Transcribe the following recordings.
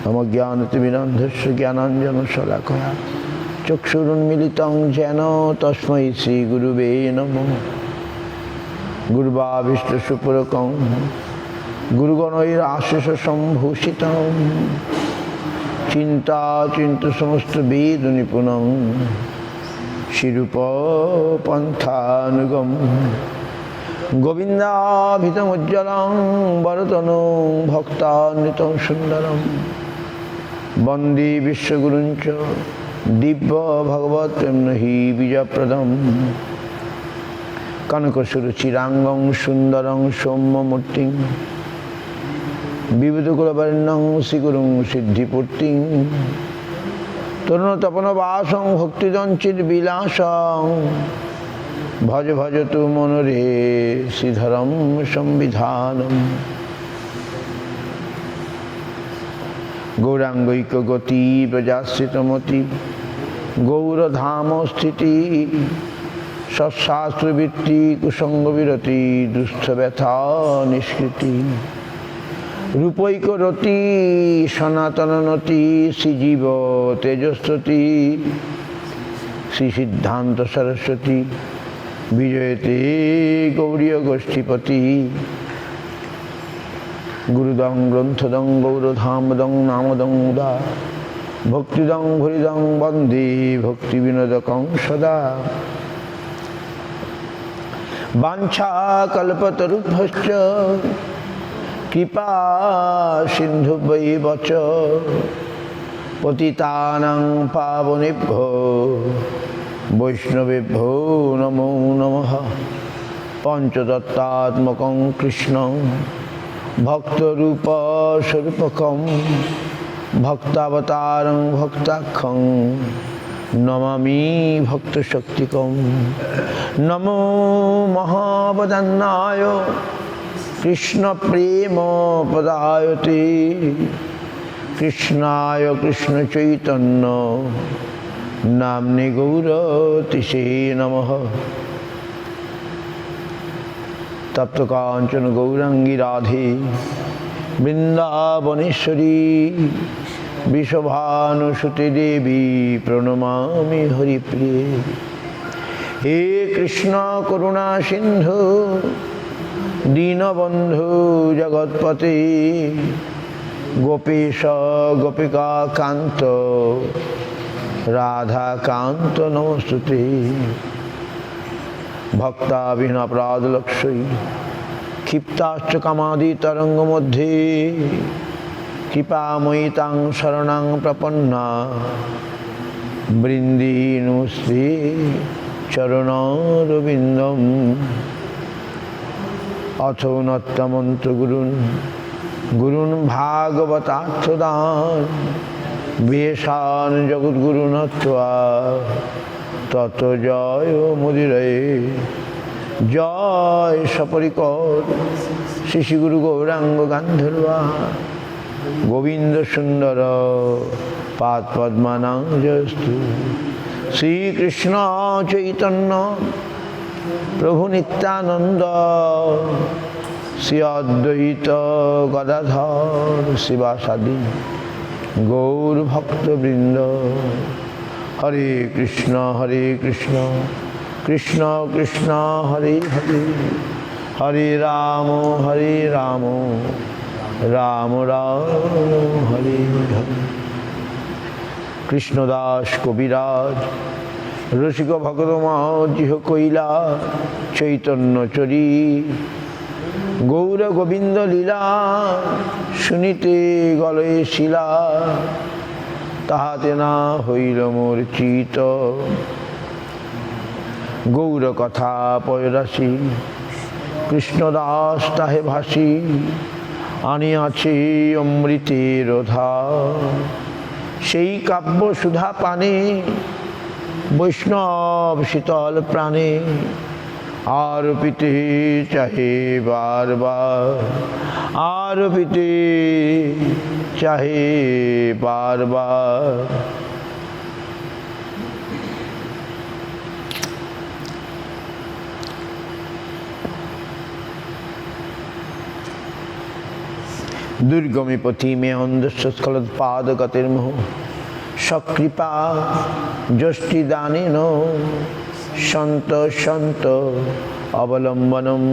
अमज्ञानतिमिरान्धस्य ज्ञानाञ्जनशलाकया चक्षुरुन्मिलितं येन तस्मै श्रीगुरुवे नमः। गुरुवाभीष्टसुपुरकं गुरुगणैराशिषसम्भूषितं चिन्ताचिन्तसमस्तवेदनिपुणं श्रीरूपपन्थानुगं गोविन्दाभितमुज्ज्वलं वरतनुं भक्तान्वितं सुन्दरं वन्दे विश्वगुरुं च दिव्यभगवत्प्रेम्ण हि बीजप्रदं कनकसुरुचिराङ्गं सुन्दरं सौम्यमूर्तिं विविधकुलवर्णं श्रीगुरुं सिद्धिपूर्तिं तरुणतपनवासं भक्तिदञ्चिद्विलासं भज भजतु मनोरे श्रीधरं संविधानम्। गौरांगैकगति प्रजाश्रितमति गौरधाम स्थिति सत्शास्त्रवृत्ति कुसंगविरति दुष्टव्यथा निष्कृति रूपैकरति सनातननति श्रीजीव तेजस्वती श्री सिद्धांत सरस्वती विजयते गौरीय गोष्ठीपति गुरुदं ग्रंथदं गौरधामदं नामदं मुदा भक्तिदं भुरिदं वन्दे भक्तिविनोदकं सदा। वाञ्छाकल्पतरुभ्यश्च कृपा सिन्धुभ्यैव च पतितानां पावनेभ्यो वैष्णवेभ्यो नमो नमः। पंचतत्त्वात्मकं कृष्णं भक्तरूप स्वरूपकं भक्तावतारं भक्ताख्यं नमामि भक्तशक्तिकं। नमो महावदन्नाय कृष्णप्रेमपदायते कृष्णाय कृष्णचैतन्य नाम्ने गौरतिसे नमः। तप्त कांचन गौरांगी राधे वृंदावनेश्वरी वृषभानुसुते देवी प्रणमामि हरिप्रिये। हे कृष्ण करुणा सिंधु दीनबंधु जगत्पते गोपेश गोपिका कांत राधा कांत नमस्तुते। भक्ताभिनपराधलक्षै क्षिप्ताश्च कामादि तरंग मध्ये कृपामयि तां शरणं प्रपन्ना वृन्दे नमस्ते चरणारविन्दम्। अथो नत्तमन्त्र गुरुन् भागवतार्थदान् वेशान् जगद्गुरु नत्वा तत जय मुदिरे। जय सपरिकर श्री गुरु गौरांग गांधर्वा गोविंद सुंदर पाद पद्मानांजस्तु। श्री कृष्ण चैतन्य प्रभु नित्यानंद श्री अद्वैत गदाधर शिवासादि गौर भक्तवृंद। हरे कृष्ण कृष्ण कृष्ण हरे हरे हरे राम राम राम हरे हरे। कृष्णदास कविराज रसिक भगतमाजिह कैला चैतन्य चरी गौर गोविंद लीला शुनिते गले शिला ताहाते ना हईल मोर चित गौर कथा पयराशि कृष्णदास ताहे भासी आनियाছে অমৃতের ধার। সেই কাব্য সুধা পানে বৈষ্ণব শীতল প্রাণে আর পিতে চাহে বারবার আর পিতে চাহে বারবার। দুর্গমী পথি মে অন্ধস্য স্খলৎপাদগতির্মোহ সকৃপা যষ্টিদানেন সন্ত সন্ত অবলম্বনম।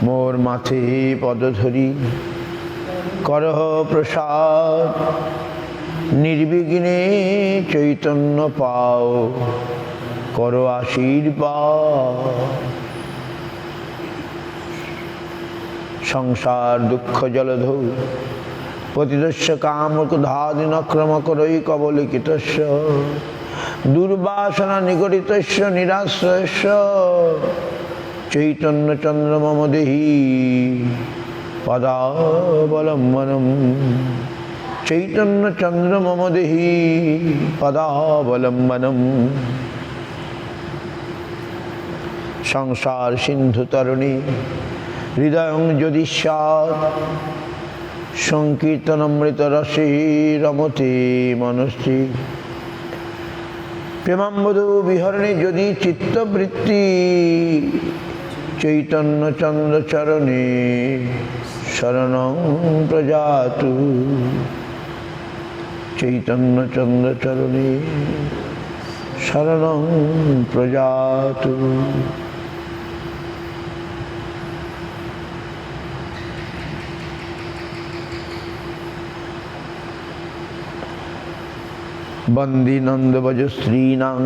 মোর মাথে পদধরি করহ প্রসাদ, নির্বিঘ্নে চৈতন্য পাও করো আশীর্বাদ। সংসার দুঃখ জলধৌ পতিতস্য কামক্রোধাদিনক্রম করৈ কবলিকিতস্য দুর্বাসনা নিগড়িতস্য নিরাশ্রয়স্য চৈতন্য চন্দ্র মম দেহি পদাবলম্বনম। চৈতন্য চন্দ্র মম দেহি পদাবলম্বনম। সংসার সিন্ধু তরণী হৃদয়ং যদি স্যাৎ সংকীর্তনমৃত রসে রমতে মনস্থি। প্রেমাম্বধূ বিহরণে যদি চিত্তবৃত্তি চৈতন্য চন্দ্র চরণে শরণং প্রজাতু। চৈতন্য চন্দ্র চরণে শরণং প্রজাতু। বন্দী নন্দবজ স্ত্রীণাং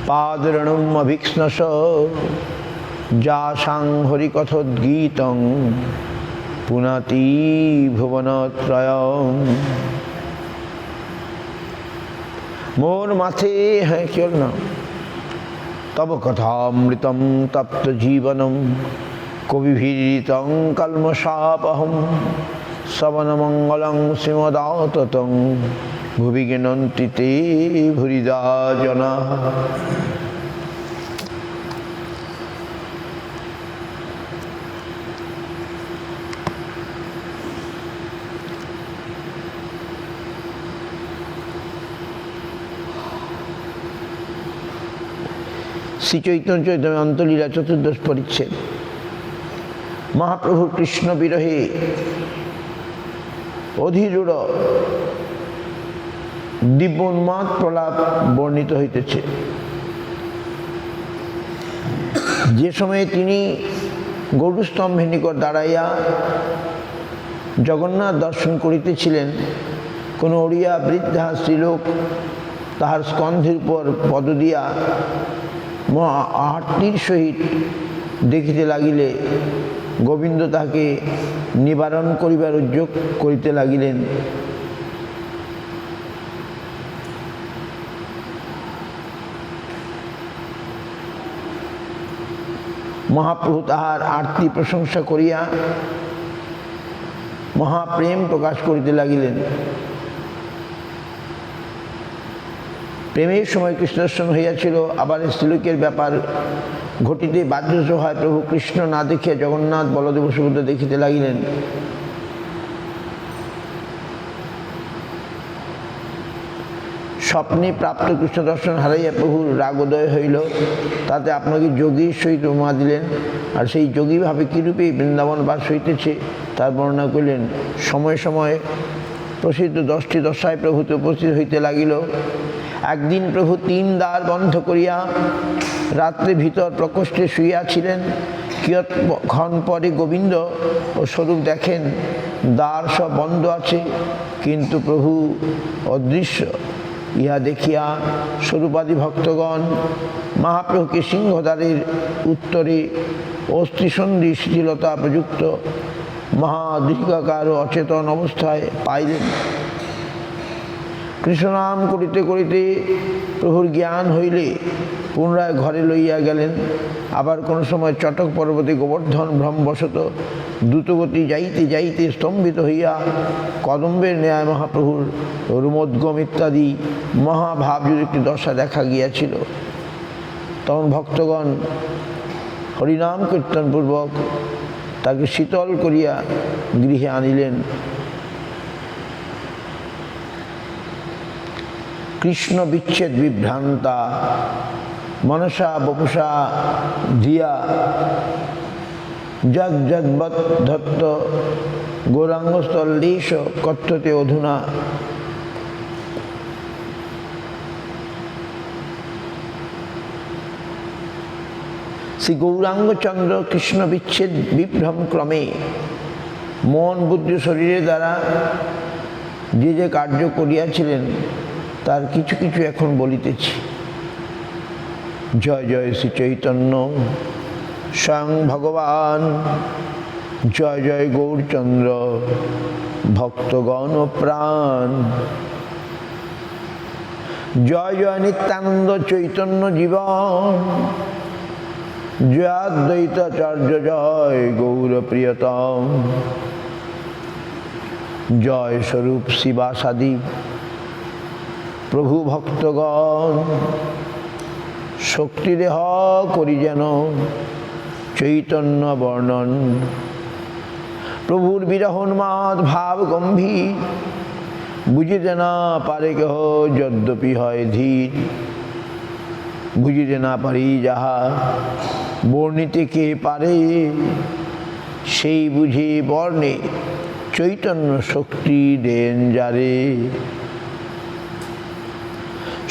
পাদরেণুম অভিক্ষ্ণস যাসাং হরিকথোদ্গীতং পুনাতি ভুবনত্রয়ং। মোর মাথে, হ্যাঁ কি হল না, তব কথামৃতম তপ্ত জীবনম কবিভিরিতং কলমশাপহম শ্রবণমঙ্গলং শ্রীমদাততং ভুবি গিনন্তি তে ভুরিদা জনা। শ্রী চৈতন্য চৈতন্য অন্তলীলা চতুর্দশ পরিচ্ছেদ। মহাপ্রভু কৃষ্ণ বিরহে অধীরূঢ় দিব্যোন্মাদ প্রলাপ বর্ণিত হইতেছে। যে সময়ে তিনি গরুস্তম্ভের নিকট দাঁড়াইয়া জগন্নাথ দর্শন করিতেছিলেন, কোন ওড়িয়া বৃদ্ধা স্ত্রীলোক তাহার স্কন্ধের উপর পদ দিয়া আহারটির সহিত দেখিতে লাগিলে গোবিন্দ তাহাকে নিবারণ করিবার উদ্যোগ করিতে লাগিলেন। মহাপ্রভু তাহার আরতি প্রশংসা করিয়া মহাপ্রেম প্রকাশ করিতে লাগিলেন। প্রেমের সময় কৃষ্ণদর্শন হইয়াছিল, আবার স্ত্রীলোকের ব্যাপার ঘটিতে বাহ্য হয়। প্রভু কৃষ্ণ না দেখিয়া জগন্নাথ বলদেব সুভদ্রা দেখিতে লাগিলেন। স্বপ্নে প্রাপ্ত কৃষ্ণ দর্শন হারাইয়া প্রভুর রাগোদয় হইল। তাতে আপনাকে যোগীর সহিত উপমা দিলেন, আর সেই যোগীভাবে কীরূপে বৃন্দাবন বাস হইতেছে তার বর্ণনা করিলেন। সময় সময় প্রসিদ্ধ 10টি দশায় প্রভুতে উপস্থিত হইতে লাগিল। একদিন প্রভু 3 দ্বার বন্ধ করিয়া রাত্রে ভিতর প্রকোষ্ঠে শুইয়াছিলেন। কিয়ৎক্ষণ পরে গোবিন্দ ও স্বরূপ দেখেন দ্বার সব বন্ধ আছে, কিন্তু প্রভু অদৃশ্য। ইহা দেখিয়া স্বরূপাদি ভক্তগণ মহাপ্রভুকে সিংহদ্বারের উত্তরে অস্থিসন্ধি শিথিলতা প্রযুক্ত মহাদীর্ঘাকার ও অচেতন অবস্থায় পাইলেন। কৃষ্ণনাম করিতে করিতে প্রভুর জ্ঞান হইলে পুনরায় ঘরে লইয়া গেলেন। আবার কোনো সময় চটক পর্বতে গোবর্ধন ভ্রমবশত দ্রুতগতি যাইতে যাইতে স্তম্ভিত হইয়া কদম্বের ন্যায় মহাপ্রভুর রুমোদ্গম ইত্যাদি মহাভাবযুক্ত দশা দেখা গিয়াছিল। তখন ভক্তগণ হরিনাম কীর্তনপূর্বক তাকে শীতল করিয়া গৃহে আনিলেন। কৃষ্ণ বিচ্ছেদ বিভ্রান্তা মনসা বপুষা ধিয়া যদ্যদ্বৎ গৌরাঙ্গস্থলেশ কথ্যতে অধুনা। শ্রী গৌরাঙ্গচন্দ্র কৃষ্ণ বিচ্ছেদ বিভ্রম ক্রমে মন বুদ্ধি শরীরের দ্বারা যে যে কার্য করিয়াছিলেন তার কিছু কিছু এখন বলিতেছি। জয় জয় শ্রী চৈতন্য স্বয়ং ভগবান, জয় জয় গৌরচন্দ্র ভক্তগণ প্রাণ, জয় জয় নিত্যানন্দ চৈতন্য জীবন, জয় অদ্বৈতাচার্য জয় গৌর প্রিয়তম, জয় স্বরূপ শিবাসাদি প্রভু ভক্তগণ, শক্তিদেহ করি যেন চৈতন্য বর্ণন। প্রভুর বিরহোন্মাদ ভাব গম্ভীর, বুঝিতে না পারে কেহ যদ্যপি হয় ধীর। বুঝিতে না পারি যাহা বর্ণিতে কে পারে, সেই বুঝে বর্ণে চৈতন্য শক্তি দেন যারে।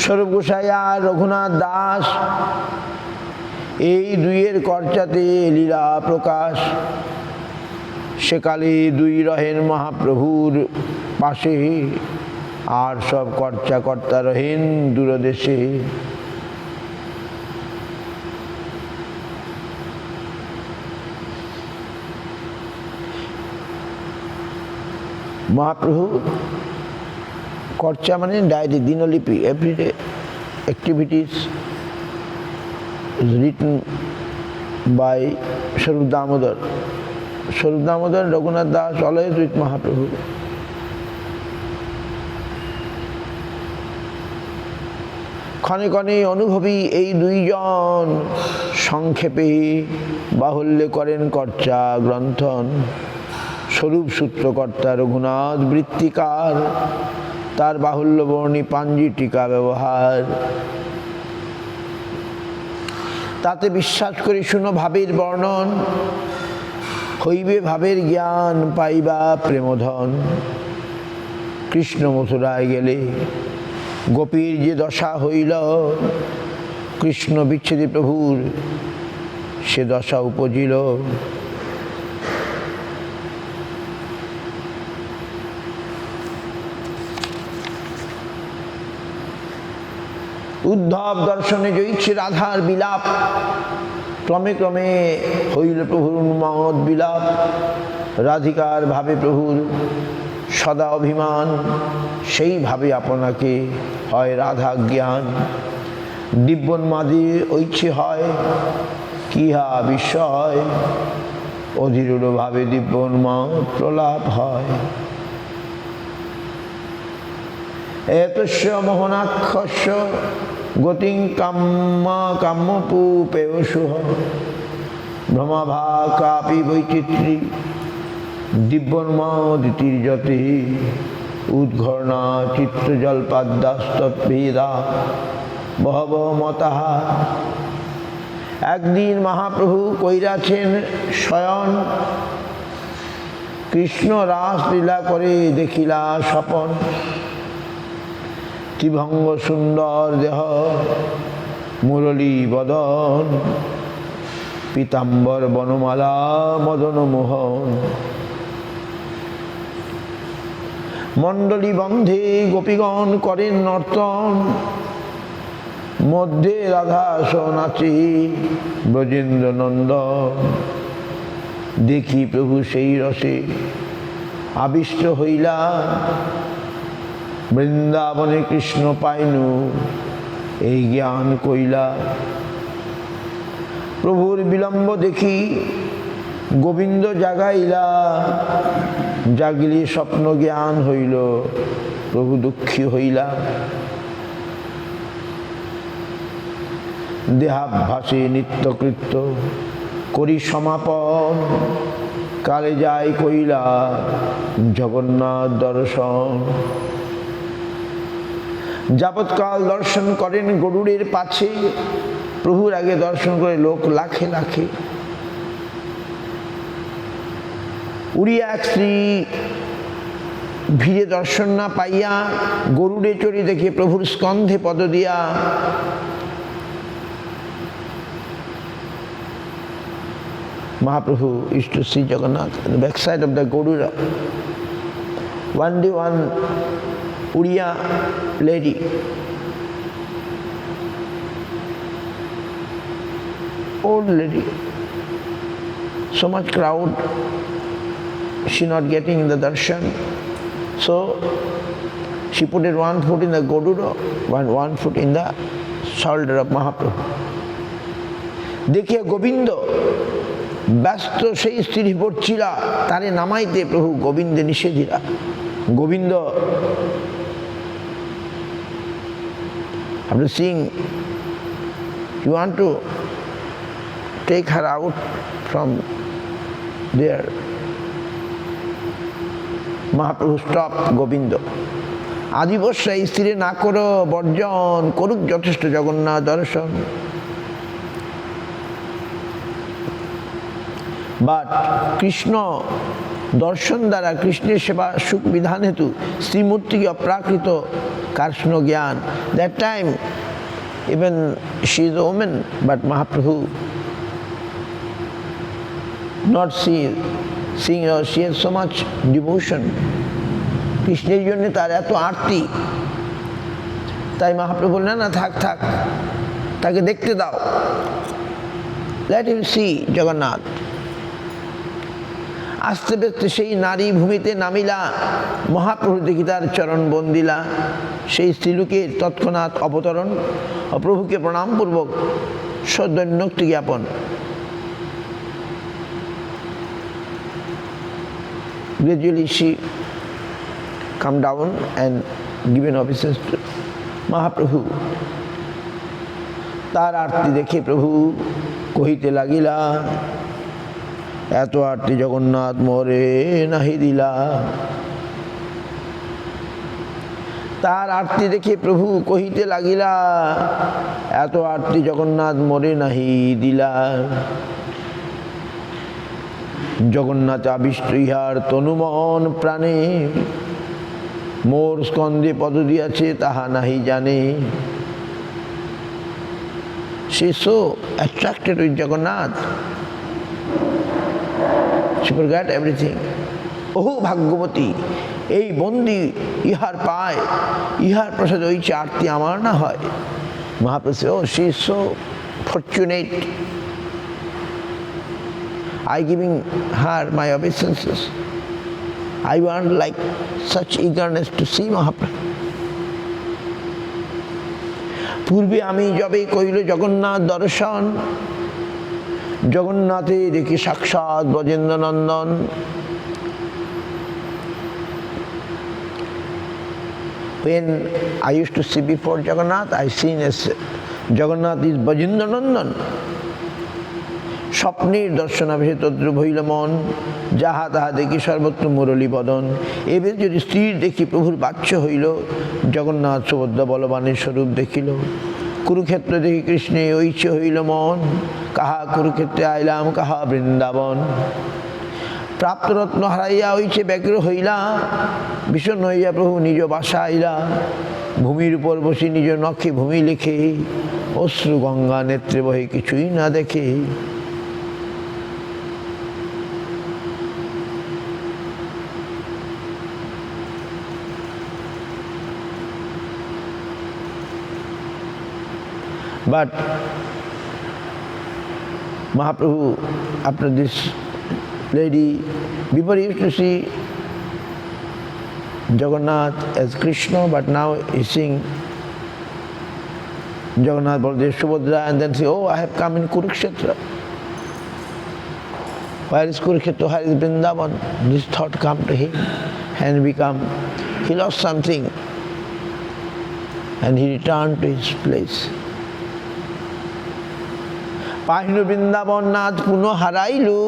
স্বরূপ গোসাই আর রঘুনাথ দাস এই দুইয়ের কর্চাতে লীলা প্রকাশ। সেকালে দুই রহেন মহাপ্রভুর পাশে, আর সব কর্চা কর্তা রহেন দূরদেশে। মহাপ্রভু কর্চা মানে ডায়েরি, দিনলিপি, everyday activities written by Swarup Damodar. Swarup Damodar, Raghunath Das, always with Mahaprabhu. ক্ষণে ক্ষণে অনুভবী এই দুইজন সংক্ষেপে বাহুল্যে করেন কর্চা গ্রন্থন। স্বরূপ সূত্রকর্তা রঘুনাথ বৃত্তিকার, তার বাহুল্য বর্ণী পাঞ্জি টিকা ব্যবহার। তাতে বিশ্বাস করি শুনো ভাবের বর্ণন, হইবে ভাবের জ্ঞান পাইবা প্রেমধন। কৃষ্ণ মথুরায় গেলে গোপীর যে দশা হইল, কৃষ্ণ বিচ্ছেদে প্রভুর সে দশা উপজিল। উদ্ধব দর্শনে জয়িছে রাধার বিলাপ, ক্রমে ক্রমে হইল প্রভুর উন্মাদ বিলাপ। রাধিকার ভাবে প্রভুর সদা অভিমান, সেই ভাবে আপনাকে হয় রাধা জ্ঞান। দিব্যোন্মাদে ঐছে হয় কি হা বিস্ময়, অধীরূঢ় ভাবে দিব্যোন্মাদ প্রলাপ হয়। এতস্য মোহনাক্ষস্য গতিং কাম্মা কাম্যপূপেয়সুহ। ভ্রমাভা কাপি বৈচিত্রী দিব্যোন্মাদিতির্যতে। উদ্ঘর্ণা চিত্তজল্পাদ্যাস্তদ্ভেদা বহব মতাহা। একদিন মহাপ্রভু কইরাছেন শয়ন, কৃষ্ণ রাসলীলা করে দেখিলা স্বপন। ত্রিভঙ্গ সুন্দর দেহ মুরলী বদন, পীতাম্বর বনমালা মদন মোহন। মণ্ডলী বন্ধে গোপীগণ করেন নর্তন, মধ্যে রাধা নাচে ব্রজেন্দ্র নন্দন। দেখি প্রভু সেই রসে আবিষ্ট হইলা, বৃন্দাবনে কৃষ্ণ পাইনু এই জ্ঞান কইলা। প্রভুর বিলম্ব দেখি গোবিন্দ জাগাইলা, জাগিলে স্বপ্ন জ্ঞান হইল প্রভু দুঃখী হইলা। দেহাভ্যাসে নিত্যকৃত্য করি সমাপন, কালে যাই কইলা জগন্নাথ দর্শন। যাবৎকাল দর্শন করেন গরুড়ের পাছে, প্রভুর আগে দর্শন করে লোক লাখে লাখে। উড়িয়া এক স্ত্রী ভিড়ে দর্শন না পাইয়া গরুড়ে চড়ি দেখে প্রভুর স্কন্ধে পদ দিয়া Mahaprabhu used to see Jagannath at the backside of the Garuda. One day one Uriya lady old lady, so much crowd, she not getting the darshan, so she put it one foot in the Garuda, one foot in the shoulder of Mahaprabhu. দেখিয়া গোবিন্দ ব্যস্ত সেই স্ত্রী পড়ছিলা তারে নামাইতে প্রভু গোবিন্দে নিষেধিরা। Govinda after seeing you want to take her out from there, Mahaprabhu stopped Govinda. আদিবর্ষা এই স্ত্রী না করো বর্জন, করুক যথেষ্ট জগন্নাথ দর্শন। বাট কৃষ্ণ দর্শন দ্বারা কৃষ্ণের সেবা সুখ বিধান হেতু শ্রীমূর্তিকে অপ্রাকৃত কার্ষ্ণ জ্ঞান। That time even she is a women, but Mahaprabhu not sing she has so much devotion. কৃষ্ণের জন্য তার এত আরতি, তাই মহাপ্রভু বললেন না থাক থাক, তাকে দেখতে দাও, লেট হিম সি জগন্নাথ। আস্তে আস্তে সেই নারী ভূমিতে নামিলা, মহাপ্রভু দেখি তার চরণ বন্দিলা। সেই স্ত্রীলোকের তৎক্ষণাৎ অবতরণ ও প্রভুকে প্রণামপূর্বক সদৈন্যক্তি জ্ঞাপন। Gradually she come down and given obeisance to Mahaprabhu. তার আরতি দেখে প্রভু কহিতে লাগিলা, এত আরতি জগন্নাথ মোরে নাহি দিলা। তার আরতি দেখে প্রভু কহিতে লাগিলা, এত আরতি জগন্নাথ মোরে নাহি দিলা। জগন্নাথ আবিষ্ট ইহার তনুমন প্রাণে, মোর স্কন্ধে পদ দিয়াছে তাহা নাহি জানে। She is so attracted with Jagannath, she forgot everything. ওহো ভাগ্যবতী, এই বন্দি ইহার পায়, ইহার প্রসাদ হইছে আরতি আমার না হয়। Mahaprabhu, oh she is so fortunate, I giving her my obeisances. I want like such eagerness to see Mahaprabhu. পূর্বে আমি যবে কইল জগন্নাথ দর্শন, জগন্নাথে দেখি সাক্ষাৎ ব্রজেন্দ্র নন্দন। When I used to see before Jagannath, I seen as Jagannath is Brajendra Nandan. স্বপ্নের দর্শনাভে তদ্রূপ হইল মন, যাহা তাহা দেখি সর্বত্র মুরলী বদন। এবার যদি স্ত্রীর দেখি প্রভুর বাচ্য হইল, জগন্নাথ সুভদ্রা বলবানের স্বরূপ দেখিল। কুরুক্ষেত্র দেখি কৃষ্ণে ঐচ্ছ হইল মন, কাহা কুরুক্ষেত্রে আইলাম কাহা বৃন্দাবন। প্রাপ্তরত্ন হারাইয়া ঐছে ব্যগ্র হইলা, বিষণ্ণ হইয়া প্রভু নিজ বাসা আইলা। ভূমির উপর বসি নিজ নখে ভূমি লিখে, অশ্রু গঙ্গা নেত্রে বহে কিছুই না দেখে। But Mahaprabhu, after this lady, before he used to see Jagannath as Krishna, but now he seeing Jagannath, Baladev, Subhadra, and then say, oh, I have come in Kurukshetra. Where is Kurukshetra? Where is Vrindavan? This thought come to him, and he lost something, and he returned to his place. পাহিনু Vrindavan Nath পুনঃ হারাইলু,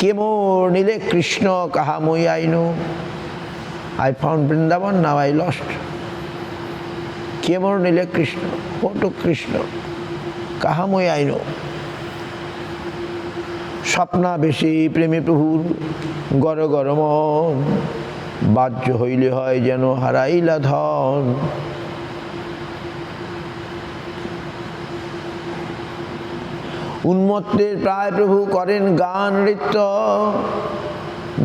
কে মোর নিলে কৃষ্ণ কাহা মই Ainu. I found Vrindavan, now I lost. কে মোর নিলে Krishna, what of Krishna, কাহা মই আইনু। স্বপ্নাবেশে প্রেমে প্রভুর গর গর মন, বাহ্য হইলে হয় যেন হারাইলা ধন। উন্মত্তের প্রায় প্রভু করেন গান নৃত্য,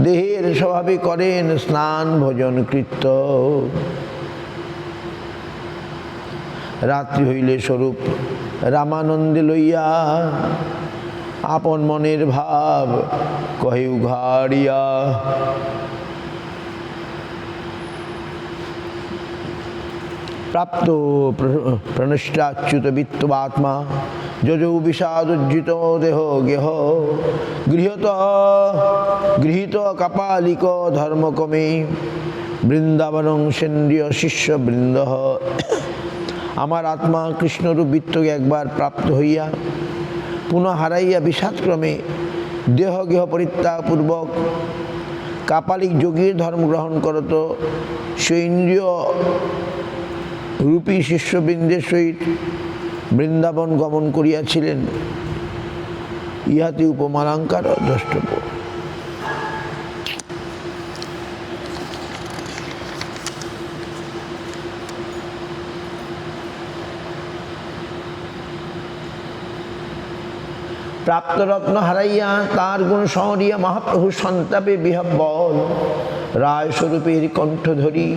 দেহের স্বভাবে করেন স্নান ভোজন কৃত্য। রাত্রি হইলে স্বরূপ রামানন্দে লইয়া, আপন মনের ভাব কহে উঘাড়িয়া। প্রাপ্ত প্রনষ্টাচ্যুত বিত্তবাত্মা, যজৌ বিষাদোজ্জিত দেহ গেহ, গৃহীত কাপালিক ধর্মকমে, বৃন্দাবনং সেন্দ্রীয় শিষ্য বৃন্দ। আমার আত্মা কৃষ্ণরূপ বৃত্তকে একবার প্রাপ্ত হইয়া পুনঃ হারাইয়া বিষাদক্রমে দেহ গেহ পরিত্যাগপূর্বক কাপালিক যোগীর ধর্ম গ্রহণ করত, সৈন্দ্রীয় রূপী শিষ্যবৃন্দের সহিত বৃন্দাবন গমন করিয়াছিলেন। ইহাতে উপমালঙ্কার দ্রষ্টব্য। প্রাপ্তরত্ন হারাইয়া তার গুণ সহরিয়া মহাপ্রভু সন্তাপে বিহব্বল, রায় স্বরূপের কণ্ঠ ধরি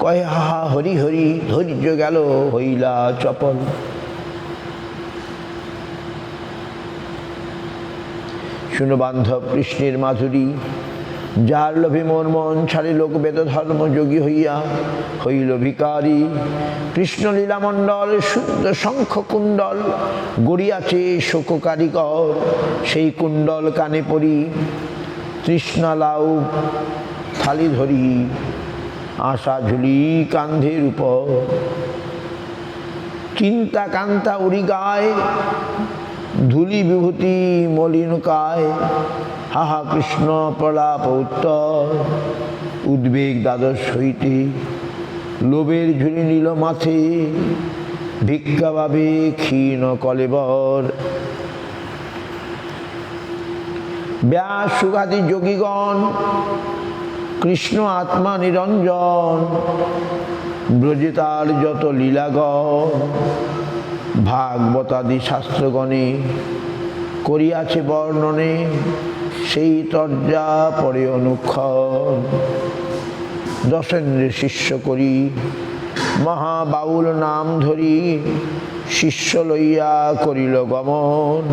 কহে হাহা হরি হরি, ধৈর্য গেল হইলা চপল। শুনো বান্ধব কৃষ্ণের মাধুরী, যার লোভে মোর মন ছাড়ে লোক বেদ ধর্ম যোগী হইয়া হইল ভিকারী। কৃষ্ণ লীলামণ্ডল শুদ্ধ শঙ্খ কুণ্ডল, গড়িয়াছে শোক কারিকর, সেই কুণ্ডল কানে পড়ি তৃষ্ণা লাউ থালি ধরি, আশা ঝুলি কান্ধের উপর। চিন্তা কান্তা উড়ি গায়, ধুলি বিভূতি মলিনকায়, হাহা কৃষ্ণ প্রলাপ উত্তর। উদ্বেগ দ্বাদশ হইতে লোভের ঝুলি নিল মাথে, ভিক্ষা ভাবে ক্ষীণ কলেবর। ব্যাস সুগাদি যোগীগণ, কৃষ্ণ আত্মা নিরঞ্জন, ব্রজে তার যত লীলাগণ, ভাগবতাদি শাস্ত্রগণে করিয়াছে বর্ণনে, সেই তর্জা পরে অনুক্ষণ। দশেন্দ্রে শিষ্য করি মহাবাউল নাম ধরি, শিষ্য লইয়া করিল গমন।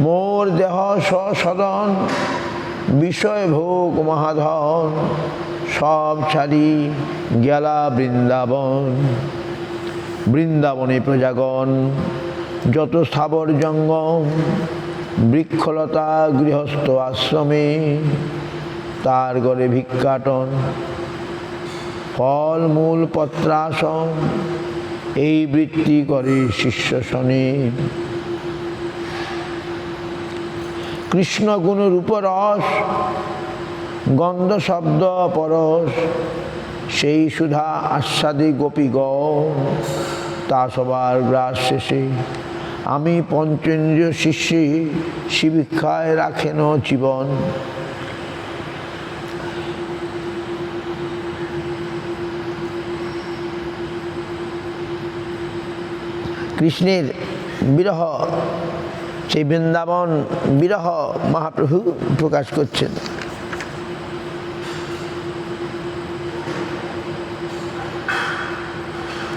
মোর দেহ সসদন, বিষয় ভোগ মহাধন, সব ছাড়ি গেলা বৃন্দাবন। বৃন্দাবনে প্রজাগণ যত স্থাবর জঙ্গম, বৃক্ষলতা গৃহস্থ আশ্রমে, তার গড়ে ভিক্ষাটন ফল মূল পত্রাসন, এই বৃত্তি করে শিষ্য শনে। কৃষ্ণ গুণ রূপ রস, গন্ধ শব্দ পরশ, সেই সুধা আস্বাদে গোপীগণ। তা সবার গ্রাস শেষে আমি পঞ্চেন্দ্রিয় শিষ্যে, শিবিক্ষায় রাখেন জীবন। কৃষ্ণের বিরহ, সেই বৃন্দাবন বিরহ মহাপ্রভু প্রকাশ করছেন।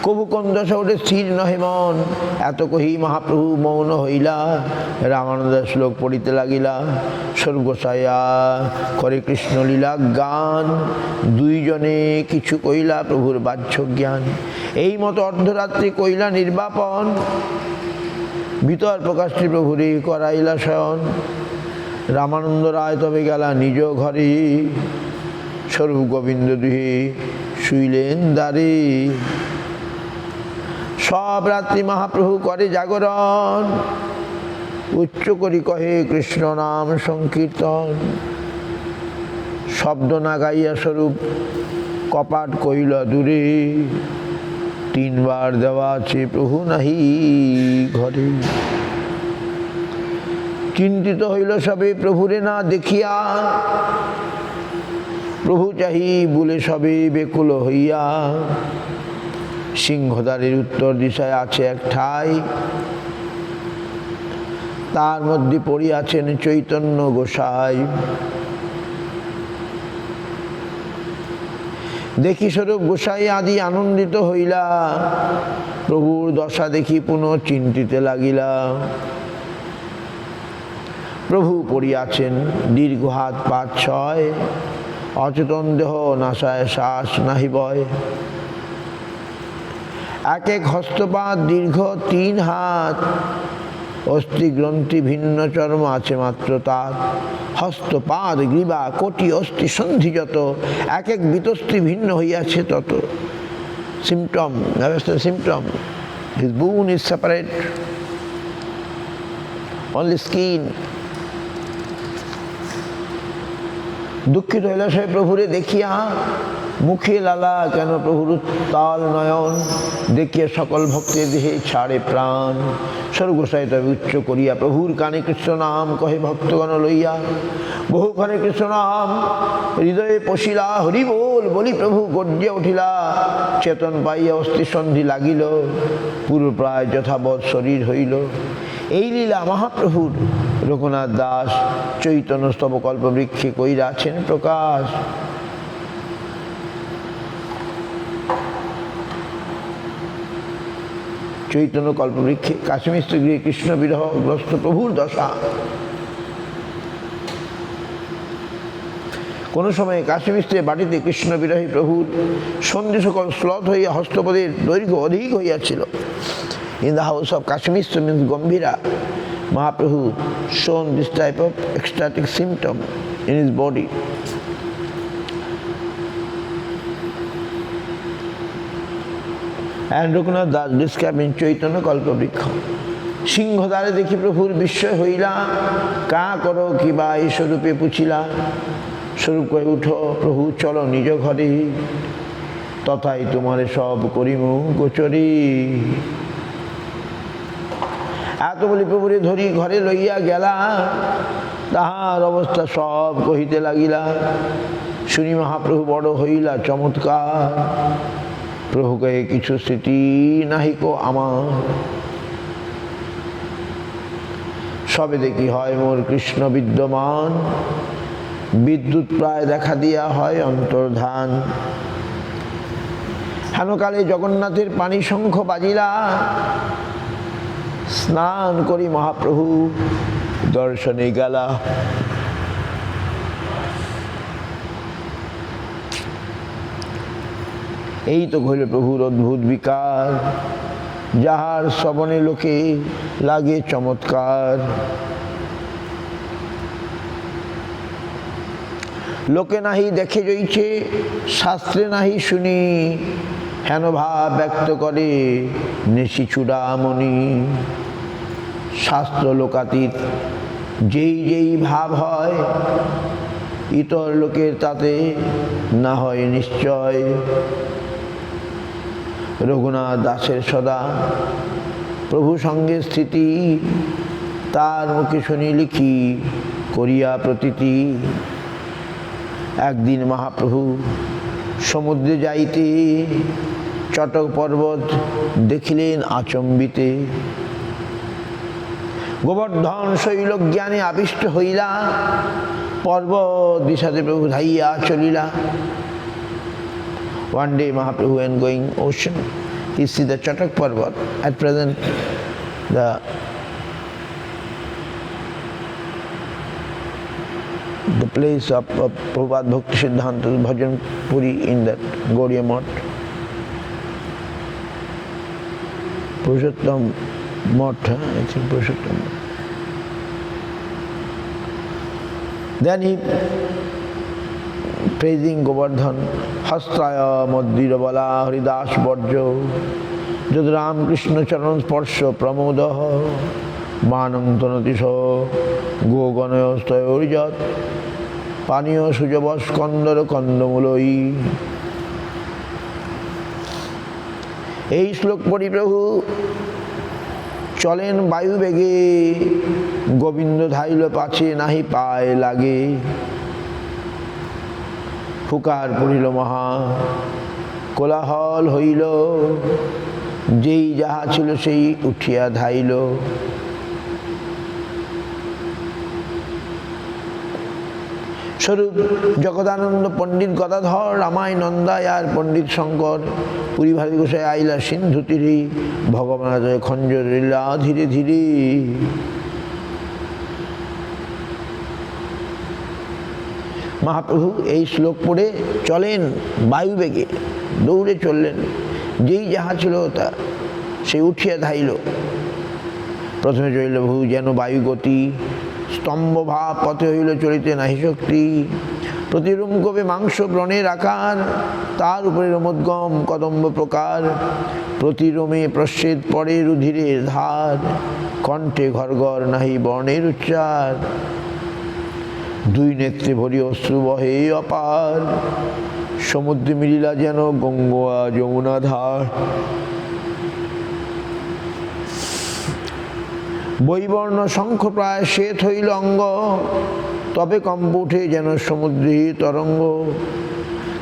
কবু কন্দ সৌরে স্থির নহে মন, এত কহি মহাপ্রভু মৌন হইলা। রামানন্দ শ্লোক পড়িতে লাগিলা, স্বর্গসায়া করে কৃষ্ণ লীলা গান। দুইজনে কিছু কইলা প্রভুর বাহ্য জ্ঞান, এই মতো অর্ধরাত্রি কইলা নির্বাপন। ভিতর প্রকাশটি প্রভুরে করাইলা শয়ন, রামানন্দ রায় তবে গেলা নিজ ঘরে। স্বরূপ গোবিন্দ দুহে শুইলেন দ্বারে, সব রাত্রি মহাপ্রভু করে জাগরণ। উচ্চ করি কহে কৃষ্ণ নাম সংকীর্তন, শব্দ না গাইয়া স্বরূপ কপাট কইল দূরে। তিনবার দেওয়া আছে প্রভু নাহি ঘরে। চিন্তিত হইল সবে প্রভুরে না দেখিয়া, প্রভু চাহি বলে সবে বেকুল হইয়া। সিংহদ্বারের উত্তর দিশায় আছে এক ঠাই, তার মধ্যে পড়িয়াছেন চৈতন্য গোসাই। দেখি স্বরূপ গোসাই আদি আনন্দিত হইলা, প্রভুর দশা দেখি পুনঃ চিন্তিতে লাগিলা। প্রভু পড়িয়াছেন দীর্ঘ হাত ৫-৬, অচেতন দেহ নাসায় শ্বাস নাহি বয়। এক এক হস্তপাত দীর্ঘ ৩ হাত, অস্থি গ্রন্থি ভিন্ন চর্ম আছে মাত্র তার। হস্তপাদ গ্রীবা কোটি অস্থি সন্ধি যত, এক এক বিতস্থি ভিন্ন হইয়াছে তত। Symptom, symptom, his bone is separate, only skin. দুঃখিত হইল সে প্রভুরে দেখিয়া, মুখে লালা কেন প্রভুর উত্তাল নয়ন। দেখিয়া সকল ভক্তের দেহে ছাড়ে প্রাণ। স্বর্গসাই তবে উচ্চ করিয়া প্রভুর কানে কৃষ্ণ নাম কহে ভক্তগণ লইয়া। বহুক্ষণে কৃষ্ণ নাম হৃদয়ে পশিলা, হরি বল বলি প্রভু গর্জে উঠিলা। চেতন পাইয়া অস্থি সন্ধি লাগিল, পুরো প্রায় যথাবৎ শরীর হইল। এই লীলা মহাপ্রভুর রঘুনাথ দাস চৈতন্য স্তবকল্প বৃক্ষে কইরাছেন প্রকাশ। চৈতন্য কল্পবৃক্ষে কাশ্মীর গৃহে কৃষ্ণ বিরহগ্রস্ত প্রভুর দশা। কোনো সময় কাশ্মীর বাটিতে কৃষ্ণ বিরহী প্রভুর সন্ধি সকল শ্লথ হইয়া হস্তপদের দৈর্ঘ্য অধিক হইয়াছিল। In the house of Kashmir means Gambhira, Mahaprabhu shown this type of ecstatic symptom in his body. And Raghunath Das described in Chaitanya Kalpavriksha. সিংহদ্বারে দেখি প্রভুর বিস্ময় হইলা, কা করো কিবা এই স্বরূপে পুছিলা। স্বরূপ কয়ে উঠো প্রভু চলো নিজ ঘরে, তথাই তোমারে সব করিমু গোচরি। এত বলি প্রভুরে ধরি ঘরে লইয়া গেলা, তাহার অবস্থা সব কহিতে লাগিলা। শুনি মহাপ্রভু বড় হইলা চমৎকার, প্রভু কহে কিছু স্মৃতি নাহিক আমার। সবে দেখি হয় মোর কৃষ্ণ বিদ্যমান, বিদ্যুৎ প্রায় দেখা দিয়া হয় অন্তর্ধান। হেনকালে জগন্নাথের পানি শঙ্খ বাজিলা, স্নান করি মহাপ্রভু দর্শনে গেলা। এই তো হইল প্রভুর অদ্ভুত বিকার, যাহার শ্রবণে লোকে লাগে চমৎকার। লোকে নাহি দেখে জইছে, শাস্ত্রে নাহি শুনি, হেন ভাব ব্যক্ত করে নেশি চূড়ামণি। শাস্ত্র লোকাতীত যেই যেই ভাব হয়, ইতর লোকের তাতে না হয় নিশ্চয়। রঘুনাথ দাসের সদা প্রভু সঙ্গে স্থিতি, তার মুখে শুনি লিখি করিয়া প্রতীতি। একদিন মহাপ্রভু সমুদ্রে যাইতে, চটক পর্বত দেখিলেন আচম্বিতে। গোবর্ধন শৈল জ্ঞানে আবিষ্ট হইলা, পর্বত দিশাতে প্রভু Dahiya চলিলা। One day Mahaprabhu when going ocean, he see the Chatak Parvat. At present, the place of Prabhupada Bhakti Siddhanta Bhajan Puri in that Gaudiya Math. Purushottam Math, I think Purushottam Math. Then he praising Govardhan, Hastaya Madhira Bala Haridas Bharjo, Jad Ram Krishna Charan Sparsha Pramoda, Manantanatiso, Goganayo Stayorijat, Paniyo Sujabas Kandara Kandamuloi. এই শ্লোক পড়ি প্রভু চলেন বায়ু বেগে, গোবিন্দ ধাইল পাছে নাহি পায় লাগে। হুকার পড়িল মহা, কোলাহল হইল, যেই যাহা ছিল সেই উঠিয়া ধাইল। স্বরূপ জগদানন্দ পণ্ডিত গদাধর, রামায় নন্দায় আর পণ্ডিত শঙ্কর, পুরী ভারতী গোসাই আইলা সিন্ধু তীরে, ভগবান খঞ্জর লীলা ধীরে ধীরে। মহাপ্রভু এই শ্লোক পড়ে চলেন বায়ু বেগে, দৌড়ে চললেন, যেই যাহা ছিল তা সে উঠিয়া ধাইল। প্রথমে চলিল বহু যেন বায়ু গতি, স্তম্ভ ভাব পথে হইল চলিতে নাহি শক্তি। প্রতিরূপ কবে মাংস ব্রণের আকার, তার উপরে রোমোদ্গম কদম্ব প্রকার। প্রতিরোমে প্রচ্ছেদ পড়ে রুধিরের ধার, কণ্ঠে ঘর ঘর নাহি বর্ণের উচ্চার। দুই নেত্রে ভরি অশ্রু বহে অপার, সমুদ্রে মিলিলা যেন গঙ্গা যমুনা ধার। বৈবর্ণ শঙ্খ প্রায় শ্বেত হইল অঙ্গ, তবে কম্প উঠে যেন সমুদ্রে তরঙ্গ।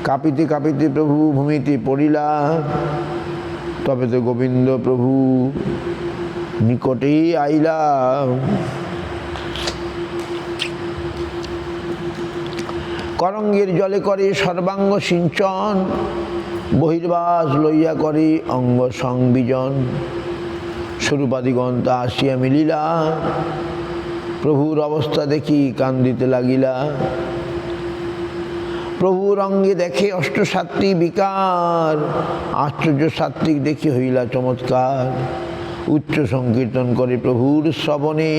কাঁপিতে কাঁপিতে প্রভু ভূমিতে পড়িলা, তবে তো গোবিন্দ প্রভু নিকটেই আইলা। করঙ্গের জলে করে সর্বাঙ্গ সিঞ্চন, বহির্বাস লইয়া করে অঙ্গ সংবিজন। স্বরূপাদিগন্ত আসিয়া মিলিলা, প্রভুর অবস্থা দেখি কান্দিতে লাগিলা। প্রভুর অঙ্গে দেখে অষ্টসাত্ত্বিক বিকার, আশ্চর্য সাত্ত্বিক দেখি হইলা চমৎকার। উচ্চ সংকীর্তন করে প্রভুর শ্রবণে,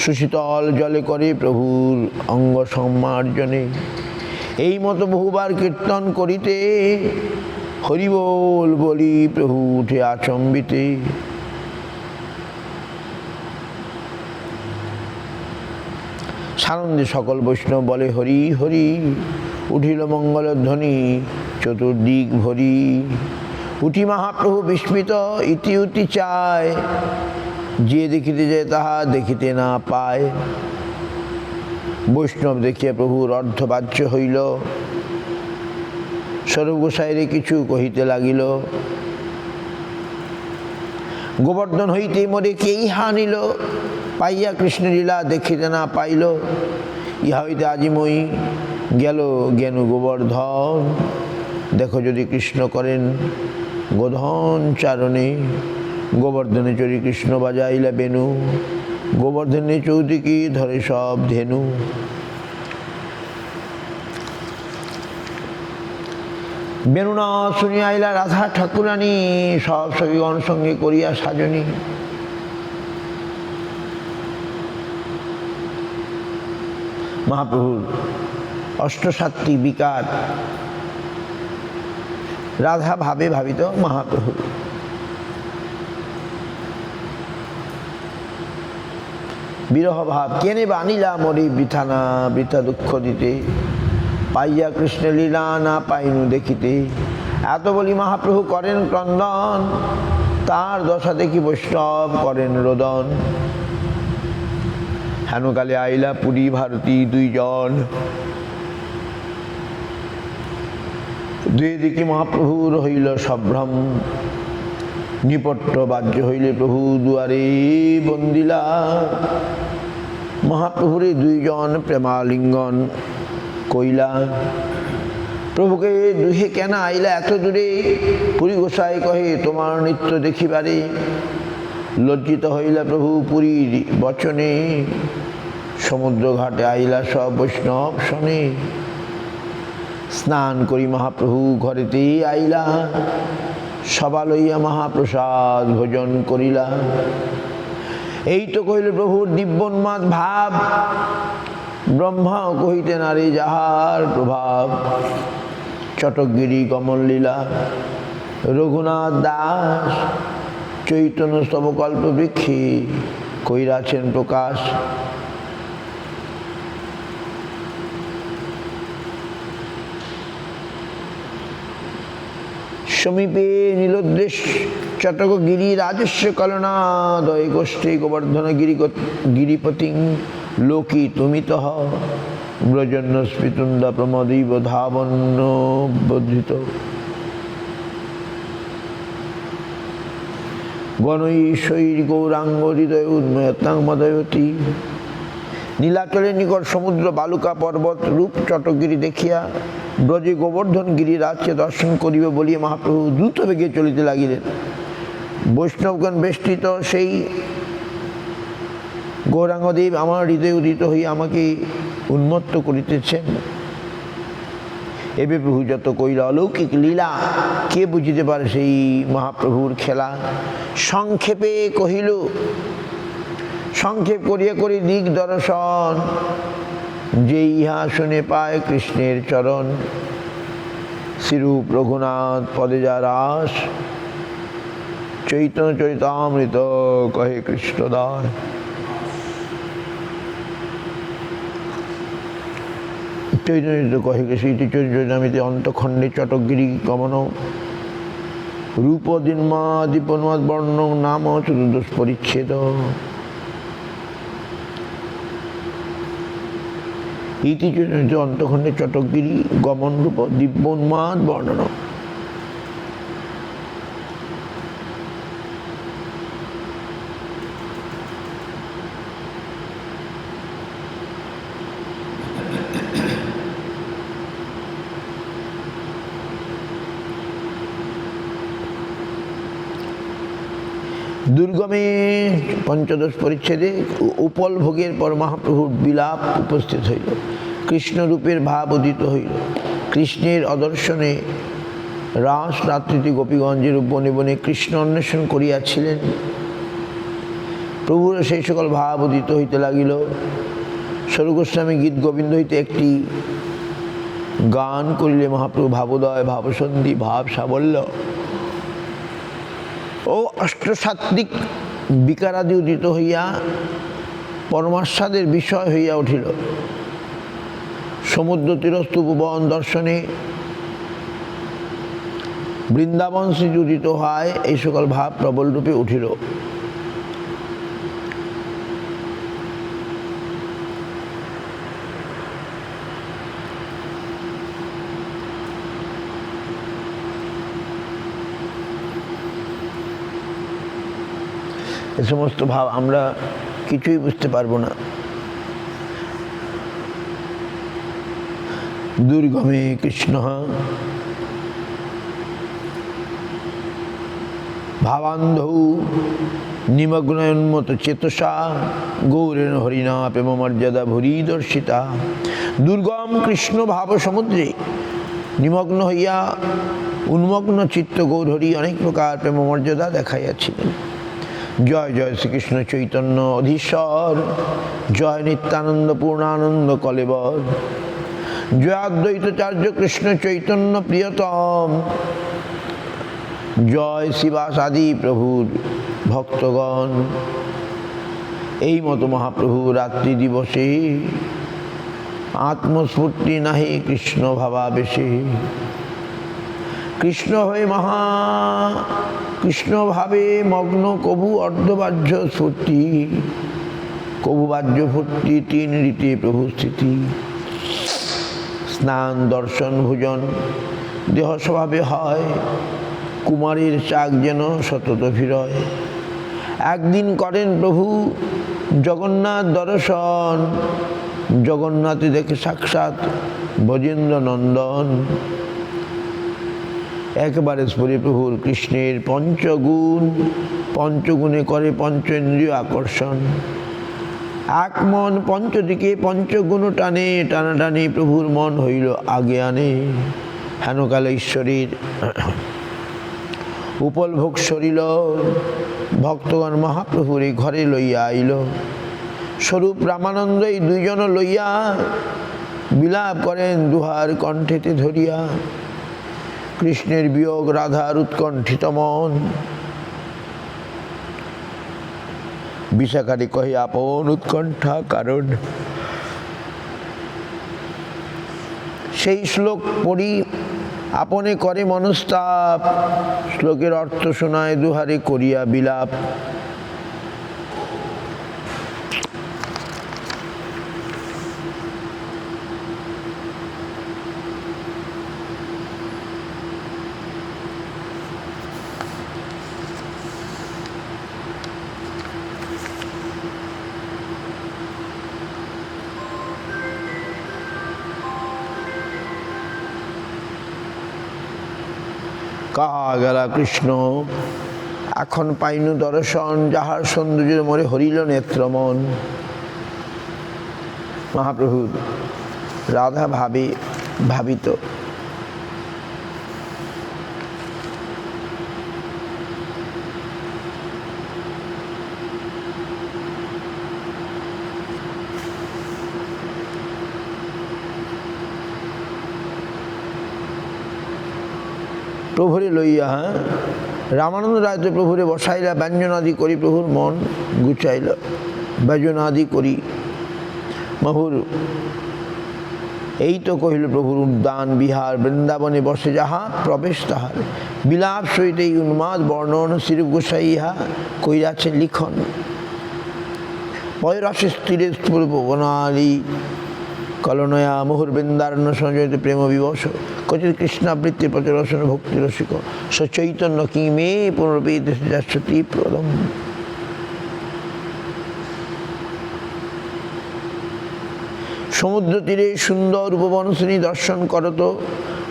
সুশীতল জলে করে প্রভুর অঙ্গ সম্মার্জনে। এই মতো বহুবার কীর্তন করিতে, হরি বল বলি প্রভু উঠে আচম্বিতে। সানন্দে সকল বৈষ্ণব বলে হরি হরি, উঠিল মঙ্গলধ্বনি চতুর্দিক ভরি। উঠি মহাপ্রভু বিস্মিত ইতি উতি চায়, যে দেখিতে যায় তাহা দেখিতে না পায়। বৈষ্ণব দেখিয়া প্রভুর অর্ধবাহ্য হইল, স্বরূপ গোসাইরে কিছু কহিতে লাগিল। গোবর্ধন হইতে মোরে কে ইহা নিল, পাইয়া কৃষ্ণলীলা দেখিতে না পাইল। ইহা হইতে আজিময়ী গেল জ্ঞান গোবর্ধন, দেখো যদি কৃষ্ণ করেন গোধন চারণে। গোবর্ধনে চড়ি কৃষ্ণ বাজাইলা বেনু, গোবর্ধনে চৌদিকে ধরে সব ধেনু। বেনুনা শুনিয়া আইলা রাধা ঠাকুরানী, সব সখীগণ সঙ্গে করিয়া সাজনী। মহাপ্রভুর অষ্টসাত্ত্বিক বিকার, রাধা ভাবে ভাবিত মহাপ্রভু। বিরহ ভাব কেনে বা আনিলা মরি বৃথা না বৃথা দুঃখ দিতে। পাইয়া কৃষ্ণ লীলা না পাইনু দেখিতে। এত বলি মহাপ্রভু করেন ক্রন্দন, তার দশা দেখি বৈষ্ণব করেন রোদন। হেনকালে আইলা পুরী ভারতী দুইজন, দুই দিকে মহাপ্রভুর হইল সম্ভ্রম। নিপট্ট বাহ্য হইলে প্রভু দুয়ারে বন্দিলা। মহাপ্রভুরে দুইজন প্রেমালিঙ্গন কইলা। প্রভুকে দুহে কেন আইলা এত দূরে, পুরী গোসাই কহে তোমার নিত্য দেখিবারে। লজ্জিত হইলা প্রভু পুরীর বচনে, সমুদ্র ঘাটে আইলা সব বৈষ্ণব শনে। স্নান করি মহাপ্রভু ঘরেতে আইলা, সবা লইয়া মহাপ্রসাদ ভোজন করিলা। এই তো কহিল প্রভুর দিব্যোন্মাদ ভাব, ব্রহ্মা কহিতে নারী যাহার প্রভাব। চটকগিরি কমল লীলা রঘুনাথ দাস, চৈতন্য স্তবকল্প বৃক্ষে কইরাছেন প্রকাশ। সমীপে নীলোদ্দেশ চটকগিরি রাজস্ব কলনাদয় গোষ্ঠী গোবর্ধন গিরিপতি লোকি তুমিত ব্রজন্য স্ফীতুন্দ প্রমদৈব ধাবন্য বর্ধিত গণৈশৈর গৌরাঙ্গ হৃদয় উন্ময়তাংমদয়তী। নীলাচলের নিকট সমুদ্র বালুকা পর্বত রূপ চটকগিরি দেখিয়া ব্রজে গোবর্ধন গিরিরাজকে দর্শন করিবে বলিয়া মহাপ্রভু দ্রুত বেগে চলিতে লাগিলেন। বৈষ্ণবগণ বেষ্টিত সেই গৌরাঙ্গদেব আমার হৃদয়ে উদিত হইয়া আমাকে উন্মত্ত করিতেছেন। এবে প্রভু যত কইল অলৌকিক লীলা, কে বুঝিতে পারে সেই মহাপ্রভুর খেলা। সংক্ষেপে কহিল, সংক্ষেপ করিয়া করি দিক দর্শন, যে ইহা শুনে পায় কৃষ্ণের চরণ। শ্রীরূপ রঘুনাথ পদে যা রাস, চৈতন্য চরিতামৃত কহে কৃষ্ণদাস। চৈতন্য কহে চরিতামৃতে অন্তঃখণ্ডে চটকগিরি গমন রূপ দীপন্মাদ বর্ণ নাম চতুর্দশ পরিচ্ছেদ। ইতি চৈতন্য অন্তঃখণ্ডে চটকগিরি গমন রূপ দিব্যোন্মাদ বর্ণন। দুর্গমে পঞ্চদশ পরিচ্ছেদে উপল ভোগের পর মহাপ্রভুর বিলাপ উপস্থিত হইল। কৃষ্ণরূপের ভাব উদিত হইল। কৃষ্ণের অদর্শনে রাস রাত্রিতে গোপীগঞ্জের বনে বনে কৃষ্ণ অন্বেষণ করিয়াছিলেন। প্রভুর সেই সকল ভাব উদিত হইতে লাগিল। স্বরূপগোস্বামী গীত গোবিন্দ হইতে একটি গান করিলে মহাপ্রভু ভাবোদয় ভাবসন্ধি ভাব সাবল্য ও অষ্টসাত্ত্বিক বিকারাদি উদিত হইয়া পরমাস্বাদের বিষয় হইয়া উঠিল। সমুদ্র তীরস্থ উপবন দর্শনে বৃন্দাবন শ্রী উদিত হয়, এই সকল ভাব প্রবল রূপে উঠিল। এ সমস্ত ভাব আমরা কিছুই বুঝতে পারবো না। দুর্গমে কৃষ্ণ ভাবান্ধৌ নিমগ্নোন্মত চেতসা গৌরেণ হরিণা প্রেম মর্যাদা ভুরি দর্শিতা। দুর্গম কৃষ্ণ ভাব সমুদ্রে নিমগ্ন হইয়া উন্মগ্ন চিত্ত গৌরহরি অনেক প্রকার প্রেম মর্যাদা দেখাইয়াছিলেন। জয় জয় শ্রীকৃষ্ণ চৈতন্য অধীশ্বর, জয় নিত্যানন্দ পূর্ণানন্দ কলেবর, জয় অদ্বৈতাচার্য কৃষ্ণ চৈতন্য প্রিয়তম, জয় শিবাস আদি প্রভুর ভক্তগণ। এই মতো মহাপ্রভু রাত্রি দিবসে আত্মস্ফূর্তি নাহি কৃষ্ণ ভাবাবেশে। কৃষ্ণ হয়ে কৃষ্ণ ভাবে মগ্ন কবু অর্ধবাহ্য স্ফূর্তি, কবু বাহ্য ফুর্তি, তিন রীতি প্রভু স্থিতি। স্নান দর্শন ভোজন দেহ স্বভাবে হয়, কুমারীর চাক যেন সতত ফিরয়। একদিন করেন প্রভু জগন্নাথ দর্শন, জগন্নাথে দেখে সাক্ষাৎ ব্রজেন্দ্র নন্দন। একবারে স্ফুরে প্রভুর কৃষ্ণের পঞ্চগুণ, পঞ্চগুণে করে পঞ্চেন্দ্রিয় আকর্ষণ। এক মন পঞ্চদিকে পঞ্চগুণ টানে, টানাটানি প্রভুর মন হইল আগে আনে। হেনকালে ঈশ্বরের উপলভোগ সরিল, ভক্তগণ মহাপ্রভুরে ঘরে লইয়া আইল। স্বরূপ রামানন্দ এই দুইজন লইয়া বিলাপ করেন দুহার কণ্ঠেতে ধরিয়া। কৃষ্ণের বিয়োগ রাধার উৎকণ্ঠিত মন, বিশাখারি কহে আপন উৎকণ্ঠা কারণ। সেই শ্লোক পড়ি আপনে করে মনস্তাপ, শ্লোকের অর্থ শোনায় দুহারে করিয়া বিলাপ। কাহা গেলা কৃষ্ণ, এখন পাইনু দর্শন, যাহার সৌন্দর্যের মোরে হরিল নেত্রমন। মহাপ্রভু রাধা ভাবে ভাবিত। প্রভুরে লইয়া রামানন্দ রায় তো প্রভুরে বসাইলা, ব্যঞ্জনাদি করি প্রভুর মন গুছাইল। ব্যঞ্জনাদি করি মহুর এই তো কহিল প্রভুর উদ্যান বিহার, বৃন্দাবনে বসে যাহা প্রবেশ তাহার। বিলাপ সহিত এই উন্মাদ বর্ণন শ্রীরূপ গোসাই ইহা কইরাছে লিখন। পয়রাশে স্থিরে বনালী কলনয়া মুহুর বৃন্দারণ্য সংযত প্রেম বিবশ। কচিত কৃষ্ণাবৃত্তি প্রচরসন ভক্তি রসিক, সচৈতন্য কি মে পুনরপীত যাচ্ছতি প্রদম। সমুদ্র তীরে সুন্দর উপবনশ্রেণী দর্শন করত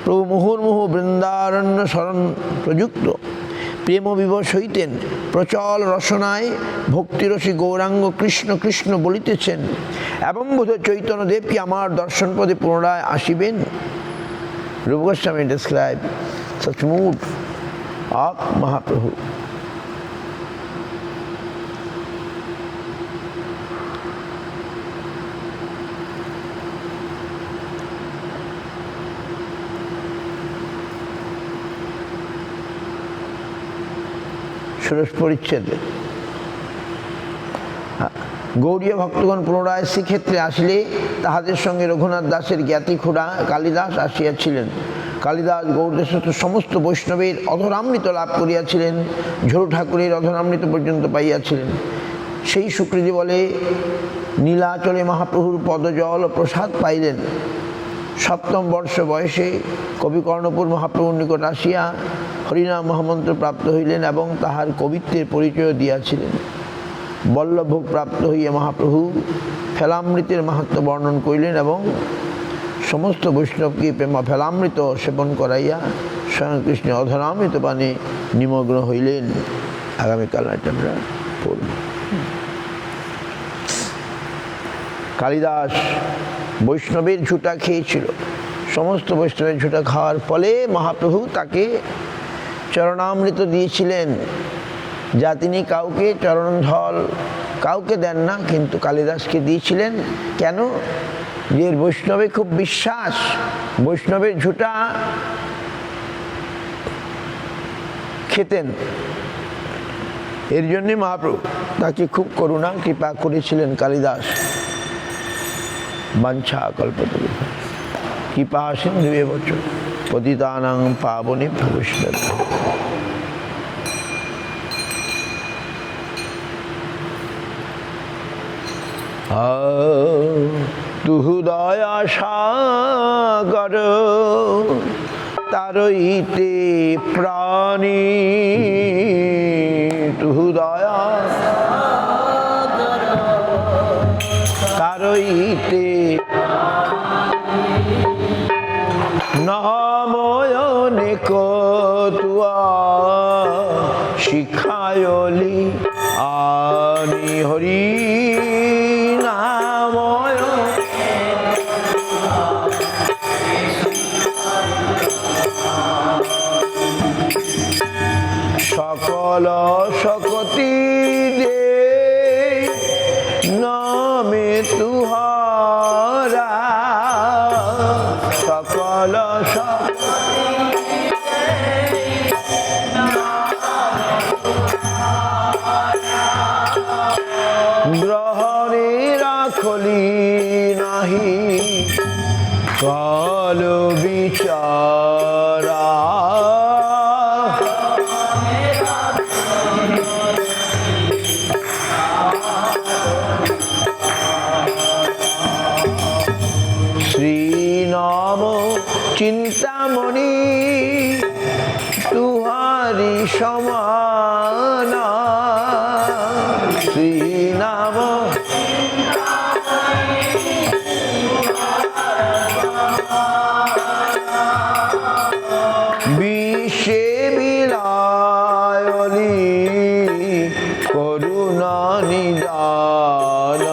প্রভু মুহুর্মুহু বৃন্দারণ্য শরণ প্রযুক্ত প্রেম বিবশ হইতেন। প্রচল রসনায় ভক্তিরসী গৌরাঙ্গ কৃষ্ণ কৃষ্ণ বলিতেছেন, এবং বোধ চৈতন্যদেব কি আমার দর্শন পদে পুনরায় আসিবেন। Rupa Goswami described such mood of Mahaprabhu. ষোড়শ পরিচ্ছেদে গৌড়ীয় ভক্তগণ পুনরায় শ্রীক্ষেত্রে আসিলে তাহাদের সঙ্গে রঘুনাথ দাসের জ্ঞাতি খুড়া কালিদাস আসিয়াছিলেন। কালিদাস গৌড়দেশস্থ সমস্ত বৈষ্ণবের অধরামৃত লাভ করিয়াছিলেন, ঝরু ঠাকুরের অধরামৃত পর্যন্ত পাইয়াছিলেন। সেই সুকৃতি বলে নীলাচলে মহাপ্রভুর পদজল প্রসাদ পাইলেন। সপ্তম বর্ষ বয়সে কবি কর্ণপুর মহাপ্রভুর নিকট আসিয়া হরিনাম মহামন্ত্র প্রাপ্ত হইলেন এবং তাহার কবিত্বের পরিচয় দিয়াছিলেন। বল্লভভোগ প্রাপ্ত হইয়া মহাপ্রভু ফেলামৃতের মাহাত্ম্য বর্ণন করিলেন এবং সমস্ত বৈষ্ণবকে ফেলামৃত সেবন করাইয়া স্বয়ং কৃষ্ণ অধরামৃত পানে নিমগ্ন হইলেন। আগামীকাল আমরা পড়ব। কালিদাস বৈষ্ণবের ঝুটা খেয়েছিল। সমস্ত বৈষ্ণবের ঝুটা খাওয়ার ফলে মহাপ্রভু তাকে চরণামৃত দিয়েছিলেন, যা তিনি কাউকে চরণধল কাউকে দেন না, কিন্তু কালিদাসকে দিয়েছিলেন। কেন? যে বৈষ্ণবে খুব বিশ্বাস, বৈষ্ণবের ঝুটা খেতেন, এর জন্যে মহাপ্রভু তাকে খুব করুণা কৃপা করেছিলেন। কালিদাস বাঞ্ছা কল্পতরু কৃপা সিন্ধুয়ে বচন পতিতানাং পাবনে বৈষ্ণব। তুহু দয়া সাগর তারইতে প্রাণী, তুহু দয়া তারইতে নাময়নে কতুয়া শিখায়লি আনি হরি নাময় সকল শক্তি দে নামে তুহারা, সকল গ্রহণে রাখলি নাহি কাল বিচারা। চিন্তামণি তুহারি সমান শ্রী নাম বিশ্বে বিলায়লি করুণা নিদান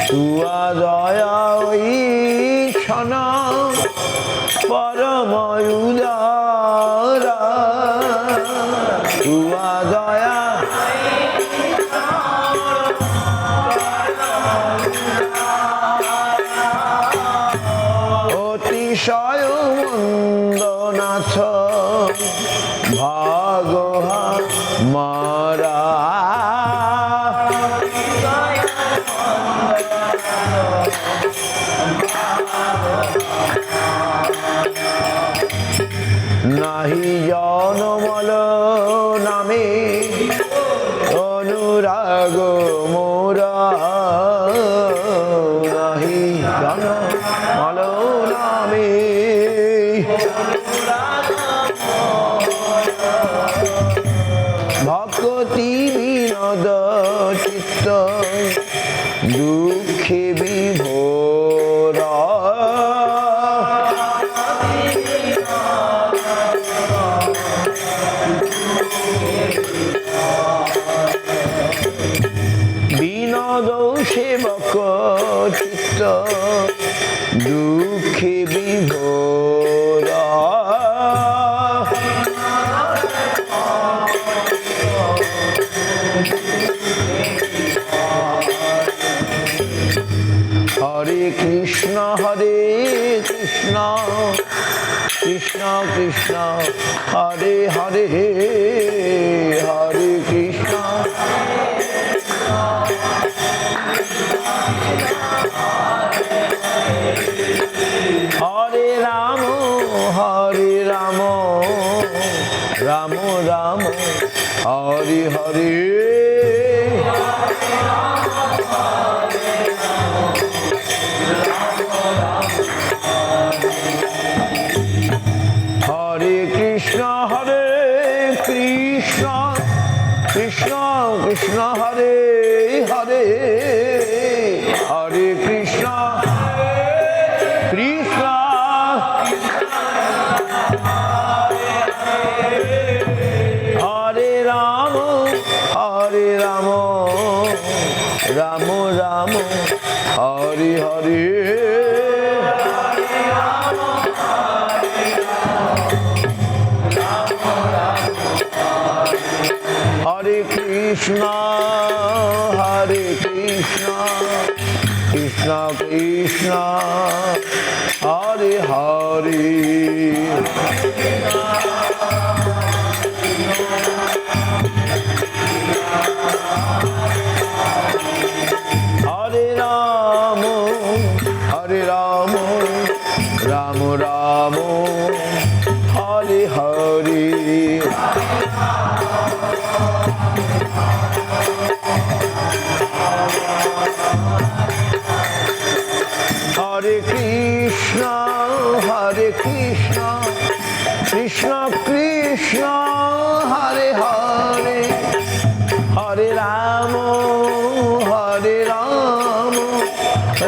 তুয়া দয়া ঈক্ষণ পরম উদারা তুয়া দয়া অতিশয় মন্দনাথ ভাগহা মারা নাহি জনমল নামে অনুরাগ মোরা নাহি জনমল নামে ভক্তি বিনোদ চিত্ত দুঃখে বিভোর বিনোদ সেবক চিত্ত দুঃখে বিভোর হরে কৃষ্ণ কৃষ্ণ কৃষ্ণ হরে হরে হরে কৃষ্ণ হরে রাম রাম রাম হরে হরে হরে কৃষ্ণ কৃষ্ণ কৃষ্ণ হরে হরে হরে কৃষ্ণ কৃষ্ণ হরে Ram Ram Ram Hare Hare Hare Krishna Krishna Krishna Hare Hare Hare Ram Ram Ram Hare Hare Hare Krishna Krishna Krishna Hare Hare Hare Ram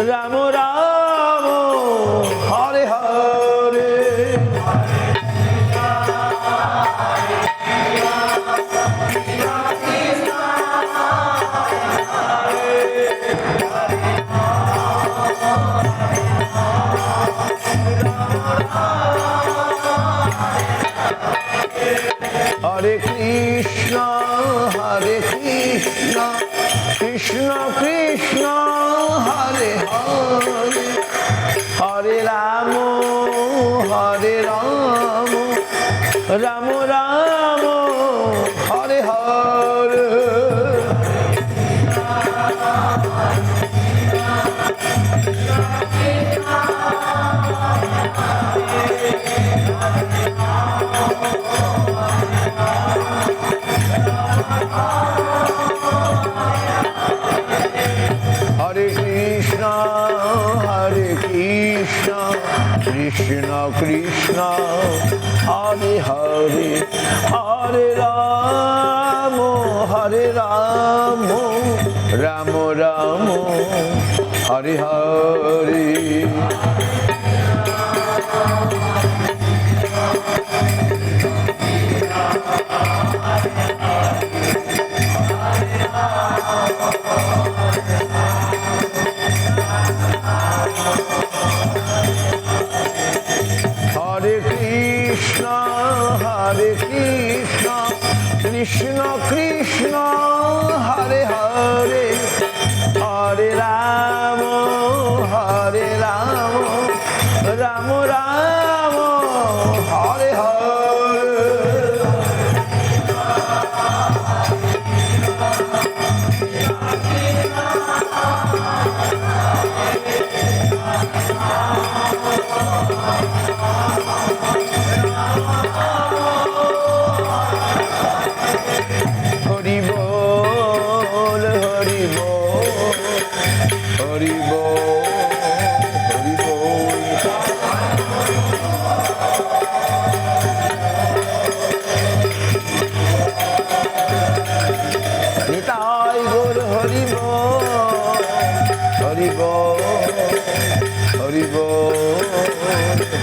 Ram Ram Hare Hare Hare Krishna Krishna Krishna Hare Hare Hare Ram Ram Ram Hare Hare Hare Krishna, Hare Krishna, Krishna Krishna, Hare Hare, Hare Rama, Hare Rama, Rama Rama, Hare Hare. Hare Krishna, Hare Krishna, Krishna Krishna, Hare Hare, Hare Rama, Hare Rama, Rama Rama, Hare Hare. Hari Bol, Hari Bol, Hari Bol, Hari Bol. Nitai Gaur Hari Bol, Hari Bol, Hari Bol,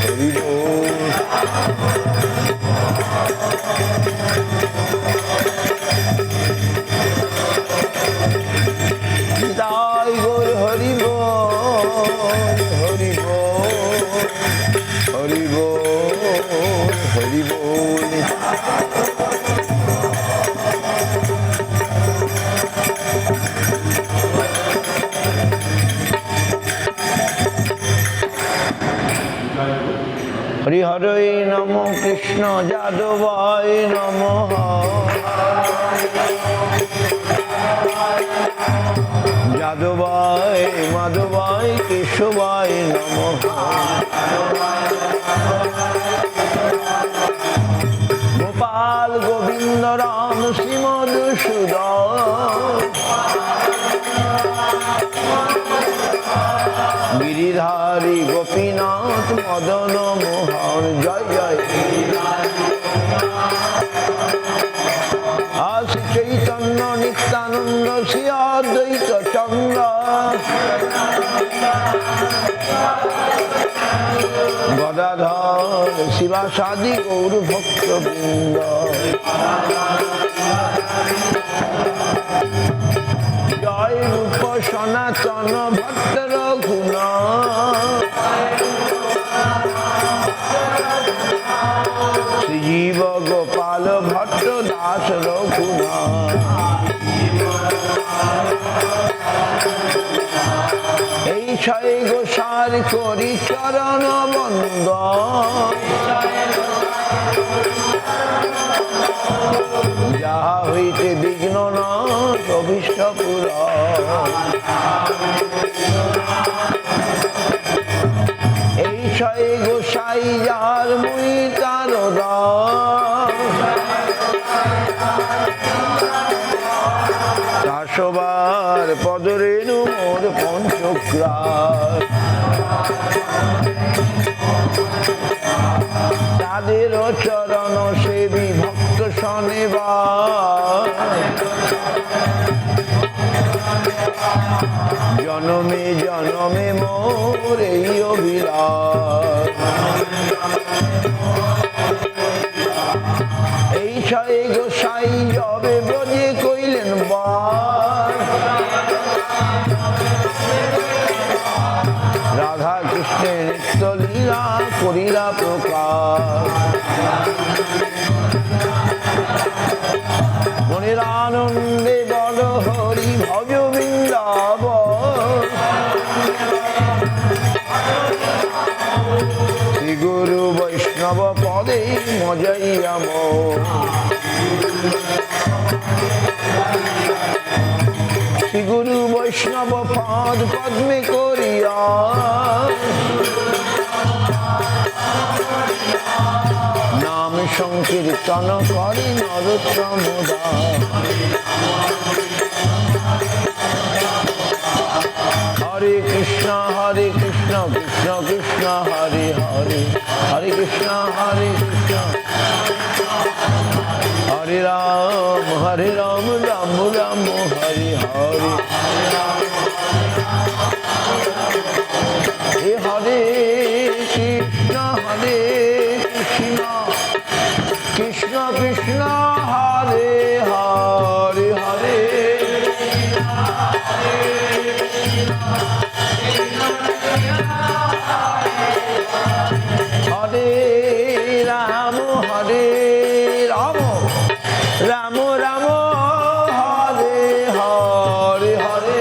Hari Bol. Nitai Gaur Hari Bol, Hari Bol, Hari Bol, Hari Bol. Hari Hare Namo Krishna Jadavaya Namaha. Jadavaya Madhavaya Keshavaya Namaha. Gopal Govinda Ram Srimad Sudam. Giridhari Gopinath Madana Mohan. Jai Jai. Asi Chaitanya Nityananda Sri Advaita Chandra. Gadadhar Sivasadi Gaur Bhakta Vrinda. Jai Rupa Sanatana Bhatta Raghunatha. Sri Jiva Gopal Bhatta Das Raghunatha. এই ছয় গোসার করি চরণ বন্দন। যাহা হইতে বিঘ্ন নাশ অভীষ্ট পূরণ। এই ছয় গোসাই যার মুই তার দাসবার পদরেণু মোর পঞ্চক্রার। তাদের চরণ সেবী ভক্ত শনেবার। জনমে জনমে মোর এই অভিলাষ। এই ছয় গোসাই যবে ব্রজে কইলেন বাস। রাধা কৃষ্ণের নিত্য লীলা করিলা প্রকাশ। মনের আনন্দে বল হরি ভজ বৃন্দাবন। শ্রী গুরু বৈষ্ণব পদে মজাইয়া মন। শ্রী গুরু বৈষ্ণব পদ পদ্মে করিয়া নাম সংকীর্তন করে নরোত্তম দাস। হরে রাম রাম রাম হরে হরে হরে কৃষ্ণ হরে কৃষ্ণ কৃষ্ণ কৃষ্ণ হরে হরে হরে হরে রাম রাম রাম হরে হরে হরে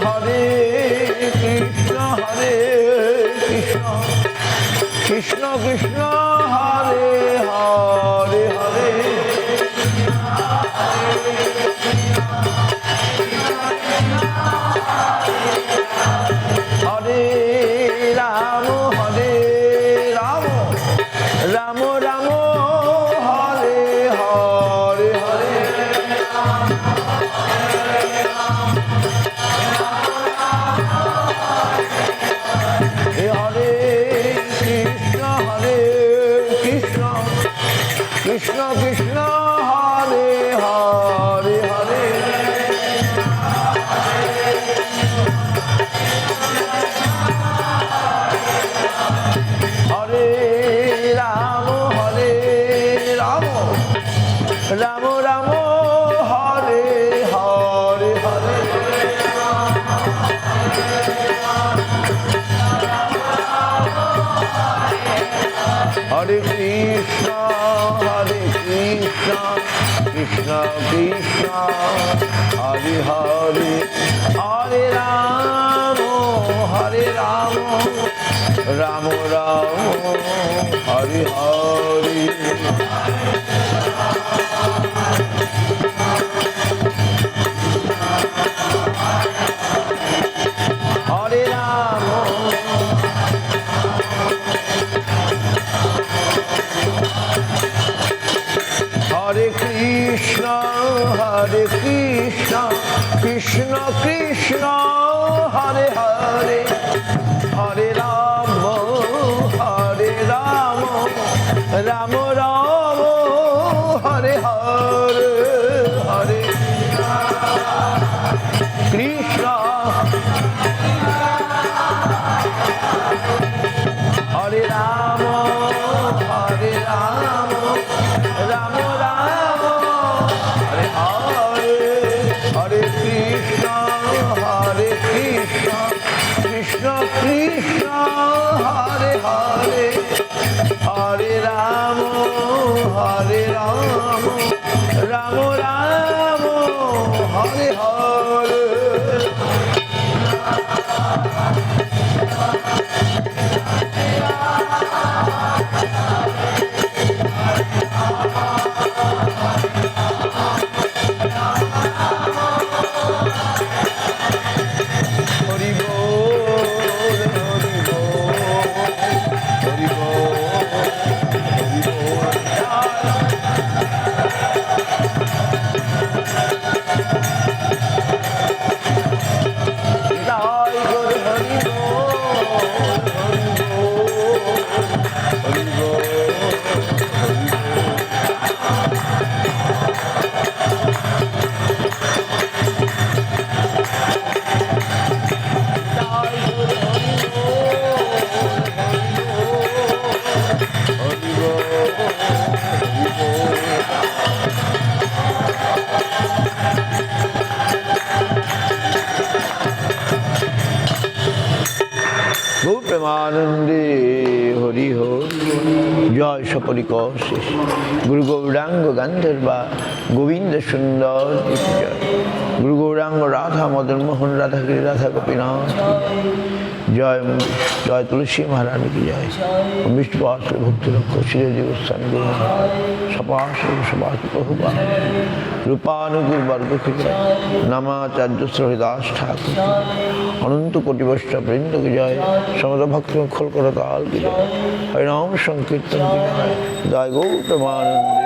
হরে কৃষ্ণ হরে কৃষ্ণ কৃষ্ণ কৃষ্ণ হরে হরে হরে হরে রাম রাম রাম হরে হরে হরে হরে কৃষ্ণ হরে কৃষ্ণ কৃষ্ণ কৃষ্ণ হরে হরে হরে হরে রাম রাম রাম হরে হরে হরে হরে কৃষ্ণ কৃষ্ণ কৃষ্ণ হরে হরে হরে রাম রাম রাম হরে হরে হরে রাম হরে কৃষ্ণ কৃষ্ণ কৃষ্ণ হরে হরে হরে রাম রাম রাম হরে হরে হরে কৃষ্ণ হরে রাম রাম রাম হরে হরে হরে কৃষ্ণ কৃষ্ণ কৃষ্ণ হরে হরে হরে রাম রাম রাম হরে হরে প্রেমানন্দে হরি হরি জয় সকলি কৌশিস গুরু গৌরাঙ্গ গান্ধর্বা গোবিন্দ সুন্দর জয় গুরু গৌরাঙ্গ রাধা মদন মোহন রাধা গিরি রাধা গোপীনাথ জয় জয় তুলসী महारानी की जय विष्णुपाद भक्ति रखो श्री गोस्वामी गुरु सपाश सपाश बहुबा रूपानुगुर वर्ग की जय नामाचार्य हरिदास ठाकुर अनंत कोटि वैष्णव वृंद की जय समस्त भक्त खोल कर काल की जय हरिनाम संकीर्तन की जय जय गौ प्रेमानंदे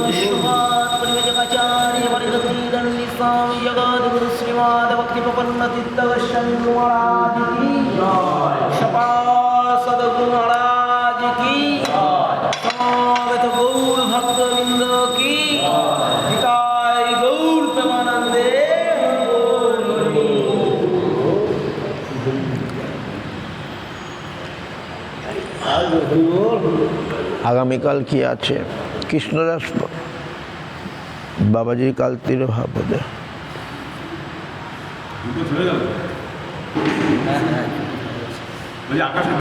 विष्णुपाद परिवजकाचार्य चंडी स्वामी जगद्गुरु श्रीमद भक्ति प्रपन्न तीर्थ गोस्वामी महाराज की सपार्षद गुरु महाराज की समवेत गौर भक्तवृंद की निताय गौर प्रेमानंदे আগামীকাল কি আছে? কৃষ্ণদাস বাবাজির কাল তিরোভাব হবে। আকাশে